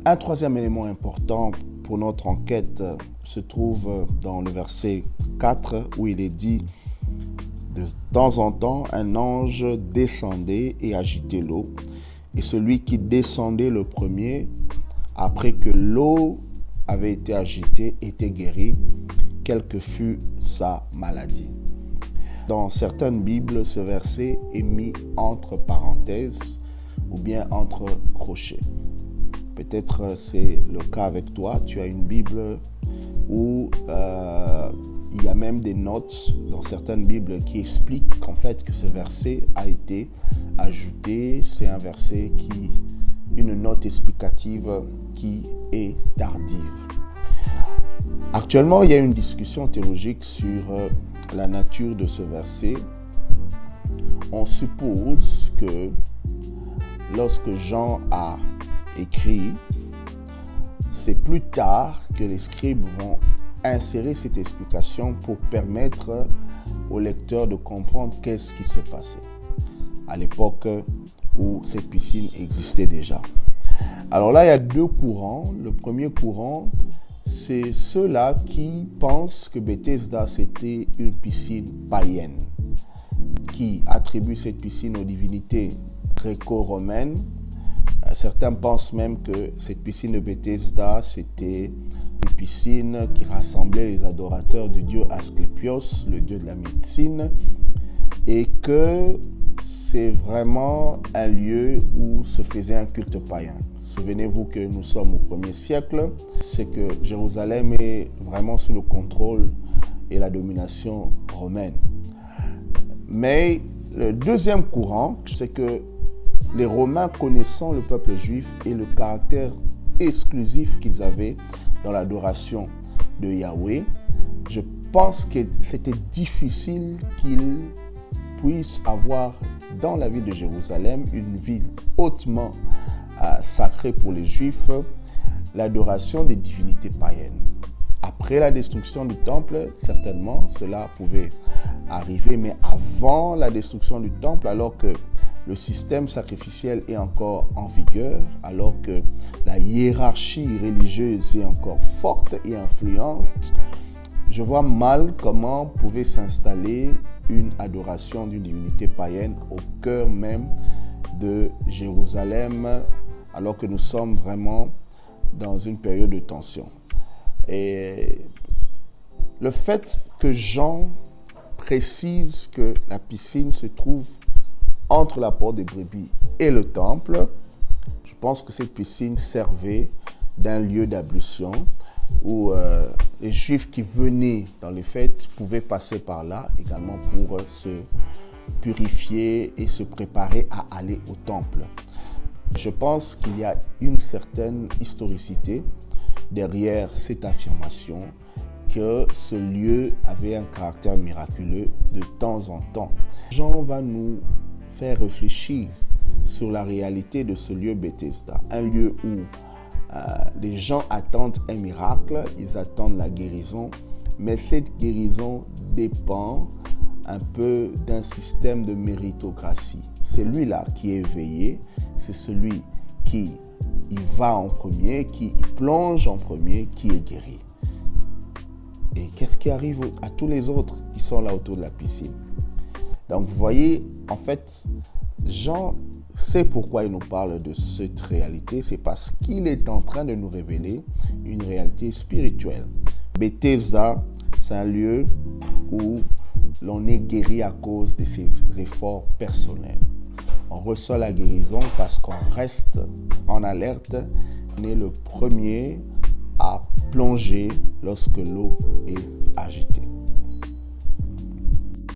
Un troisième élément important pour notre enquête se trouve dans le verset 4 où il est dit « De temps en temps, un ange descendait et agitait l'eau, et celui qui descendait le premier, après que l'eau avait été agitée, était guéri, quelle que fût sa maladie. » Dans certaines Bibles, ce verset est mis entre parenthèses ou bien entre crochets. Peut-être c'est le cas avec toi. Tu as une Bible où il y a même des notes dans certaines Bibles qui expliquent qu'en fait que ce verset a été ajouté. C'est un verset une note explicative qui est tardive. Actuellement, il y a une discussion théologique sur la nature de ce verset. On suppose que lorsque Jean a écrit, c'est plus tard que les scribes vont insérer cette explication pour permettre au lecteur de comprendre qu'est-ce qui se passait à l'époque où cette piscine existait déjà. Alors là, il y a deux courants. Le premier courant, c'est ceux-là qui pensent que Bethesda, c'était une piscine païenne, qui attribuent cette piscine aux divinités gréco-romaines. Certains pensent même que cette piscine de Bethesda, c'était une piscine qui rassemblait les adorateurs du dieu Asclépios, le dieu de la médecine, et que c'est vraiment un lieu où se faisait un culte païen. Souvenez-vous que nous sommes au 1er siècle, c'est que Jérusalem est vraiment sous le contrôle et la domination romaine. Mais le deuxième courant, c'est que les Romains, connaissant le peuple juif et le caractère exclusif qu'ils avaient dans l'adoration de Yahweh, je pense que c'était difficile qu'ils puissent avoir dans la ville de Jérusalem, une ville hautement sacrée pour les Juifs, l'adoration des divinités païennes. Après la destruction du temple, certainement, cela pouvait arriver, mais avant la destruction du temple, alors que le système sacrificiel est encore en vigueur, alors que la hiérarchie religieuse est encore forte et influente, je vois mal comment pouvait s'installer une adoration d'une divinité païenne au cœur même de Jérusalem, alors que nous sommes vraiment dans une période de tension. Et le fait que Jean précise que la piscine se trouve entre la porte des brebis et le temple, je pense que cette piscine servait d'un lieu d'ablution où les Juifs qui venaient dans les fêtes pouvaient passer par là également pour se purifier et se préparer à aller au temple. Je pense qu'il y a une certaine historicité derrière cette affirmation que ce lieu avait un caractère miraculeux de temps en temps. Jean va nous faire réfléchir sur la réalité de ce lieu Bethesda, un lieu où les gens attendent un miracle, ils attendent la guérison, mais cette guérison dépend un peu d'un système de méritocratie. C'est lui-là qui est éveillé, c'est celui qui y va en premier, qui y plonge en premier, qui est guéri. Et qu'est-ce qui arrive à tous les autres qui sont là autour de la piscine? Donc vous voyez, en fait, Jean sait pourquoi il nous parle de cette réalité, c'est parce qu'il est en train de nous révéler une réalité spirituelle. Bethesda, c'est un lieu où l'on est guéri à cause de ses efforts personnels. On reçoit la guérison parce qu'on reste en alerte. On est le premier à plonger lorsque l'eau est agitée.